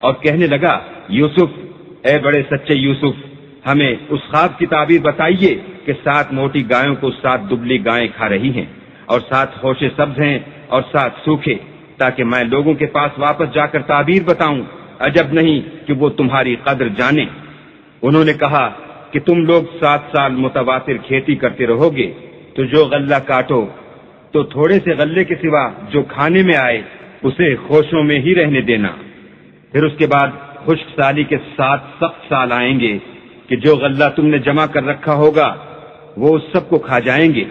اور کہنے لگا یوسف، اے بڑے سچے یوسف، ہمیں اس خواب کی تعبیر بتائیے کہ 7 موٹی گایوں کو 7 دبلی گائیں کھا رہی ہیں، اور 7 ہوشے سبز ہیں اور 7 سوکھے، تاکہ میں لوگوں کے پاس واپس جا کر تعبیر بتاؤں، عجب نہیں کہ وہ تمہاری قدر جانیں۔ انہوں نے کہا کہ تم لوگ 7 سال متواتر کھیتی کرتے رہو گے، تو جو غلہ کاٹو تو تھوڑے سے غلے کے سوا جو کھانے میں آئے اسے خوشوں میں ہی رہنے دینا۔ پھر اس کے بعد خشک سالی کے 7 سخت سال آئیں گے کہ جو غلہ تم نے جمع کر رکھا ہوگا وہ اس سب کو کھا جائیں گے،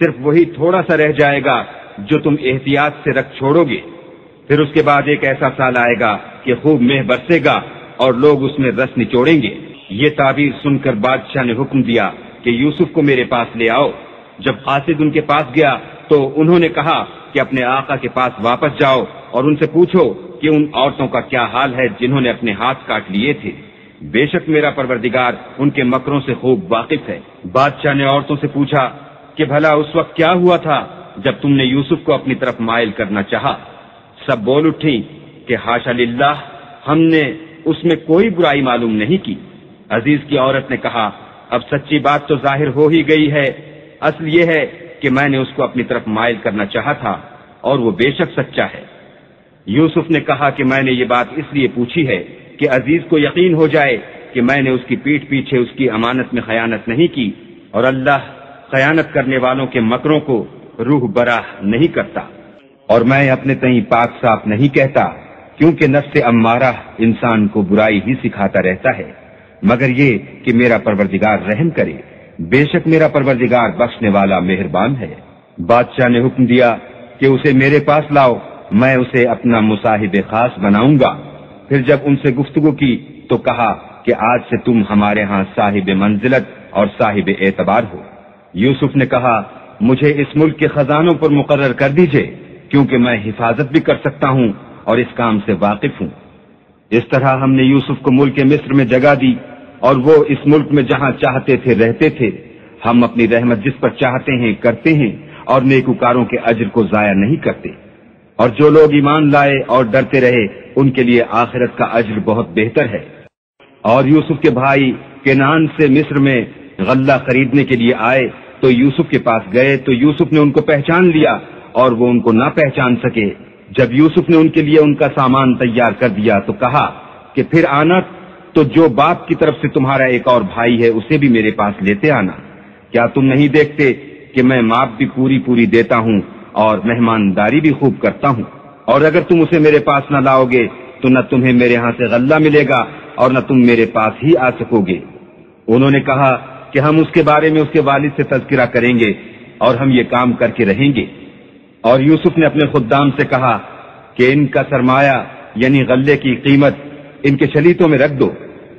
صرف وہی تھوڑا سا رہ جائے گا جو تم احتیاط سے رکھ چھوڑو گے۔ پھر اس کے بعد ایک ایسا سال آئے گا کہ خوب مہ برسے گا اور لوگ اس میں رس نچوڑیں گے۔ یہ تعبیر سن کر بادشاہ نے حکم دیا کہ یوسف کو میرے پاس لے آؤ۔ جب قاصد ان کے پاس گیا تو انہوں نے کہا کہ اپنے آقا کے پاس واپس جاؤ اور ان سے پوچھو کہ ان عورتوں کا کیا حال ہے جنہوں نے اپنے ہاتھ کاٹ لیے تھے، بے شک میرا پروردگار ان کے مکروں سے خوب واقف ہے۔ بادشاہ نے عورتوں سے پوچھا کہ بھلا اس وقت کیا ہوا تھا جب تم نے یوسف کو اپنی طرف مائل کرنا چاہا؟ سب بول اٹھی کہ حاشا للہ، ہم نے اس میں کوئی برائی معلوم نہیں کی۔ عزیز کی عورت نے کہا اب سچی بات تو ظاہر ہو ہی گئی ہے، اصل یہ ہے کہ میں نے اس کو اپنی طرف مائل کرنا چاہا تھا اور وہ بے شک سچا ہے۔ یوسف نے کہا کہ میں نے یہ بات اس لیے پوچھی ہے کہ عزیز کو یقین ہو جائے کہ میں نے اس کی پیٹھ پیچھے اس کی امانت میں خیانت نہیں کی، اور اللہ خیانت کرنے والوں کے مکروں کو روح براہ نہیں کرتا، اور میں اپنے تئیں پاک صاف نہیں کہتا، کیونکہ نفس امارہ انسان کو برائی ہی سکھاتا رہتا ہے، مگر یہ کہ میرا پروردگار رحم کرے، بے شک میرا پروردگار بخشنے والا مہربان ہے۔ بادشاہ نے حکم دیا کہ اسے میرے پاس لاؤ، میں اسے اپنا مصاحب خاص بناؤں گا۔ پھر جب ان سے گفتگو کی تو کہا کہ آج سے تم ہمارے ہاں صاحب منزلت اور صاحب اعتبار ہو۔ یوسف نے کہا مجھے اس ملک کے خزانوں پر مقرر کر دیجئے، کیونکہ میں حفاظت بھی کر سکتا ہوں اور اس کام سے واقف ہوں۔ اس طرح ہم نے یوسف کو ملک مصر میں جگہ دی، اور وہ اس ملک میں جہاں چاہتے تھے رہتے تھے۔ ہم اپنی رحمت جس پر چاہتے ہیں کرتے ہیں، اور نیکوکاروں کے اجر کو ضائع نہیں کرتے۔ اور جو لوگ ایمان لائے اور ڈرتے رہے ان کے لیے آخرت کا اجر بہت بہتر ہے۔ اور یوسف کے بھائی کنعان سے مصر میں غلہ خریدنے کے لیے آئے تو یوسف کے پاس گئے تو یوسف نے ان کو پہچان لیا اور وہ ان کو نہ پہچان سکے۔ جب یوسف نے ان کے لیے ان کا سامان تیار کر دیا تو کہا کہ پھر آنا تو جو باپ کی طرف سے تمہارا ایک اور بھائی ہے اسے بھی میرے پاس لیتے آنا۔ کیا تم نہیں دیکھتے کہ میں ماپ بھی پوری دیتا ہوں اور مہمانداری بھی خوب کرتا ہوں؟ اور اگر تم اسے میرے پاس نہ لاؤ گے تو نہ تمہیں میرے ہاں سے غلہ ملے گا اور نہ تم میرے پاس ہی آ سکو گے۔ انہوں نے کہا کہ ہم اس کے بارے میں اس کے والد سے تذکرہ کریں گے اور ہم یہ کام کر کے رہیں گے۔ اور یوسف نے اپنے خدام سے کہا کہ ان کا سرمایہ یعنی غلے کی قیمت ان کے شلیتوں میں رکھ دو،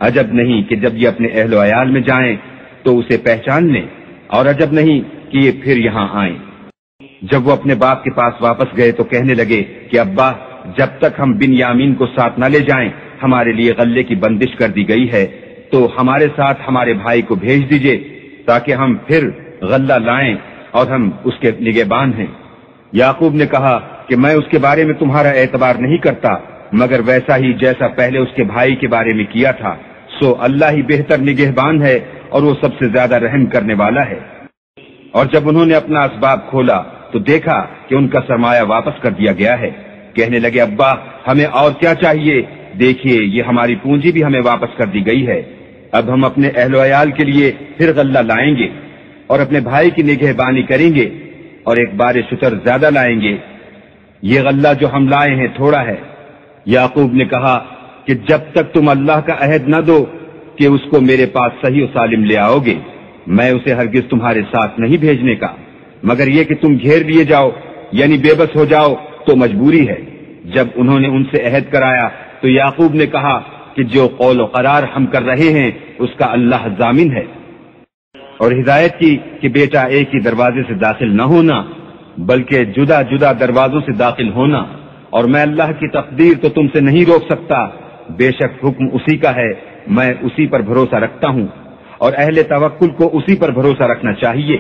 عجب نہیں کہ جب یہ اپنے اہل و عیال میں جائیں تو اسے پہچان لیں، اور عجب نہیں کہ یہ پھر یہاں آئیں۔ جب وہ اپنے باپ کے پاس واپس گئے تو کہنے لگے کہ ابا، جب تک ہم بنیامین کو ساتھ نہ لے جائیں ہمارے لیے غلے کی بندش کر دی گئی ہے، تو ہمارے ساتھ ہمارے بھائی کو بھیج دیجئے تاکہ ہم پھر غلہ لائیں اور ہم اس کے نگہبان ہیں۔ یعقوب نے کہا کہ میں اس کے بارے میں تمہارا اعتبار نہیں کرتا، مگر ویسا ہی جیسا پہلے اس کے بھائی کے بارے میں کیا تھا، سو اللہ ہی بہتر نگہبان ہے اور وہ سب سے زیادہ رحم کرنے والا ہے۔ اور جب انہوں نے اپنا اسباب کھولا تو دیکھا کہ ان کا سرمایہ واپس کر دیا گیا ہے۔ کہنے لگے ابا، ہمیں اور کیا چاہیے؟ دیکھیے یہ ہماری پونجی بھی ہمیں واپس کر دی گئی ہے، اب ہم اپنے اہل و عیال کے لیے پھر غلہ لائیں گے اور اپنے بھائی کی نگہبانی کریں گے اور ایک بار شتر زیادہ لائیں گے۔ یہ غلہ جو ہم لائے ہیں تھوڑا ہے۔ یعقوب نے کہا کہ جب تک تم اللہ کا عہد نہ دو کہ اس کو میرے پاس صحیح و سالم لے آؤ گے، میں اسے ہرگز تمہارے ساتھ نہیں بھیجنے کا، مگر یہ کہ تم گھیر لیے جاؤ یعنی بے بس ہو جاؤ تو مجبوری ہے۔ جب انہوں نے ان سے عہد کرایا تو یعقوب نے کہا کہ جو قول و قرار ہم کر رہے ہیں اس کا اللہ ضامن ہے، اور ہدایت کی کہ بیٹا ایک ہی دروازے سے داخل نہ ہونا بلکہ جدا جدا دروازوں سے داخل ہونا، اور میں اللہ کی تقدیر تو تم سے نہیں روک سکتا، بے شک حکم اسی کا ہے، میں اسی پر بھروسہ رکھتا ہوں، اور اہل توکل کو اسی پر بھروسہ رکھنا چاہیے۔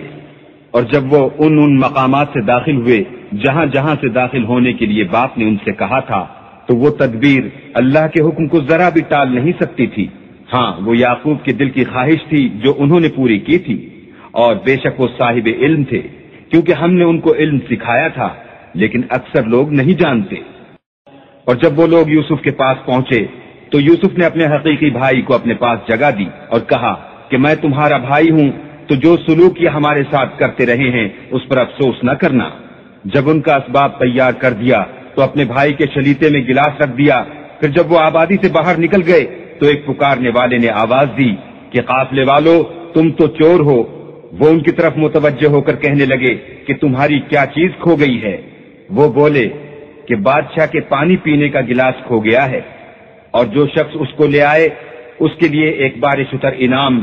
اور جب وہ ان مقامات سے داخل ہوئے جہاں جہاں سے داخل ہونے کے لیے باپ نے ان سے کہا تھا تو وہ تدبیر اللہ کے حکم کو ذرا بھی ٹال نہیں سکتی تھی۔ ہاں، وہ یعقوب کے دل کی خواہش تھی جو انہوں نے پوری کی تھی، اور بے شک وہ صاحب علم تھے، کیونکہ ہم نے ان کو علم سکھایا تھا، لیکن اکثر لوگ نہیں جانتے۔ اور جب وہ لوگ یوسف کے پاس پہنچے تو یوسف نے اپنے حقیقی بھائی کو اپنے پاس جگہ دی اور کہا کہ میں تمہارا بھائی ہوں، تو جو سلوک یہ ہمارے ساتھ کرتے رہے ہیں اس پر افسوس نہ کرنا۔ جب ان کا اسباب تیار کر دیا تو اپنے بھائی کے شلیتے میں گلاس رکھ دیا۔ پھر جب وہ آبادی سے باہر نکل گئے تو ایک پکارنے والے نے آواز دی کہ قافلے والو، تم تو چور ہو۔ وہ ان کی طرف متوجہ ہو کر کہنے لگے کہ تمہاری کیا چیز کھو گئی ہے؟ وہ بولے کہ بادشاہ کے پانی پینے کا گلاس کھو گیا ہے، اور جو شخص اس کو لے آئے اس کے لیے ایک بار شتر انعام،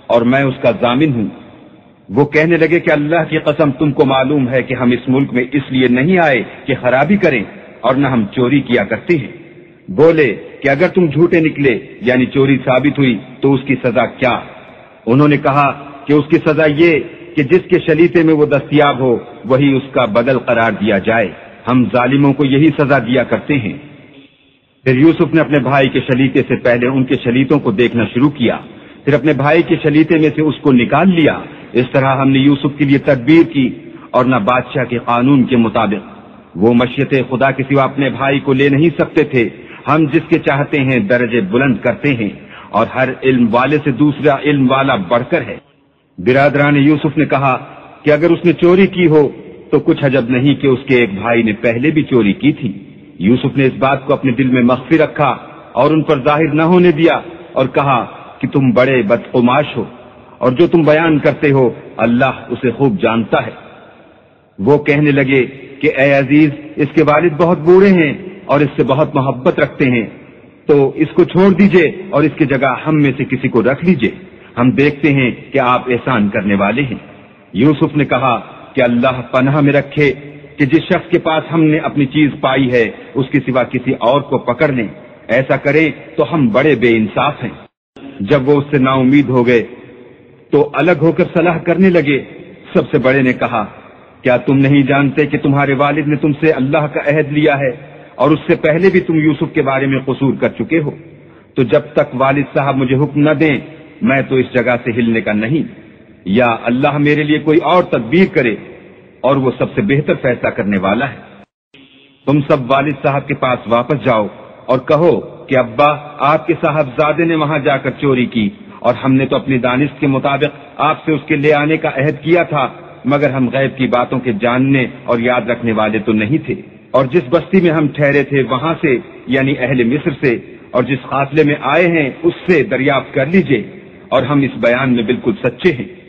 اور میں اس کا ضامن ہوں۔ وہ کہنے لگے کہ اللہ کی قسم، تم کو معلوم ہے کہ ہم اس ملک میں اس لیے نہیں آئے کہ خرابی کریں، اور نہ ہم چوری کیا کرتے ہیں۔ بولے کہ اگر تم جھوٹے نکلے یعنی چوری ثابت ہوئی تو اس کی سزا کیا؟ انہوں نے کہا کہ اس کی سزا یہ کہ جس کے شلیتے میں وہ دستیاب ہو وہی اس کا بدل قرار دیا جائے۔ ہم ظالموں کو یہی سزا دیا کرتے ہیں۔ پھر یوسف نے اپنے بھائی کے شلیتے سے پہلے ان کے شلیتوں کو دیکھنا شروع کیا، پھر اپنے بھائی کے شلیتے میں سے اس کو نکال لیا۔ اس طرح ہم نے یوسف کے لیے تدبیر کی، اور نہ بادشاہ کے قانون کے مطابق۔ وہ مشیت خدا کے سوا اپنے بھائی کو لے نہیں سکتے تھے۔ ہم جس کے چاہتے ہیں درجے بلند کرتے ہیں، اور ہر علم والے سے دوسرا علم والا بڑھ کر ہے۔ برادران یوسف نے کہا کہ اگر اس نے چوری کی ہو تو کچھ عجب نہیں کہ اس کے ایک بھائی نے پہلے بھی چوری کی تھی۔ یوسف نے اس بات کو اپنے دل میں مخفی رکھا اور ان پر ظاہر نہ ہونے دیا، اور کہا کہ تم بڑے بدقماش ہو، اور جو تم بیان کرتے ہو اللہ اسے خوب جانتا ہے۔ وہ کہنے لگے کہ اے عزیز، اس کے والد بہت بوڑھے ہیں اور اس سے بہت محبت رکھتے ہیں، تو اس کو چھوڑ دیجئے اور اس کی جگہ ہم میں سے کسی کو رکھ لیجئے۔ ہم دیکھتے ہیں کہ آپ احسان کرنے والے ہیں۔ یوسف نے کہا کہ اللہ پناہ میں رکھے کہ جس شخص کے پاس ہم نے اپنی چیز پائی ہے اس کے سوا کسی اور کو پکڑ لیں، ایسا کریں تو ہم بڑے بے انصاف ہیں۔ جب وہ اس سے نا امید ہو گئے تو الگ ہو کر صلاح کرنے لگے۔ سب سے بڑے نے کہا کیا تم نہیں جانتے کہ تمہارے والد نے تم سے اللہ کا عہد لیا ہے، اور اس سے پہلے بھی تم یوسف کے بارے میں قصور کر چکے ہو؟ تو جب تک والد صاحب مجھے حکم نہ دیں میں تو اس جگہ سے ہلنے کا نہیں، یا اللہ میرے لیے کوئی اور تدبیر کرے، اور وہ سب سے بہتر فیصلہ کرنے والا ہے۔ تم سب والد صاحب کے پاس واپس جاؤ اور کہو کہ ابا، آپ کے صاحبزادے نے وہاں جا کر چوری کی، اور ہم نے تو اپنی دانش کے مطابق آپ سے اس کے لے آنے کا عہد کیا تھا، مگر ہم غیب کی باتوں کے جاننے اور یاد رکھنے والے تو نہیں تھے، اور جس بستی میں ہم ٹھہرے تھے وہاں سے یعنی اہل مصر سے، اور جس قافلے میں آئے ہیں اس سے دریافت کر لیجئے، اور ہم اس بیان میں بالکل سچے ہیں۔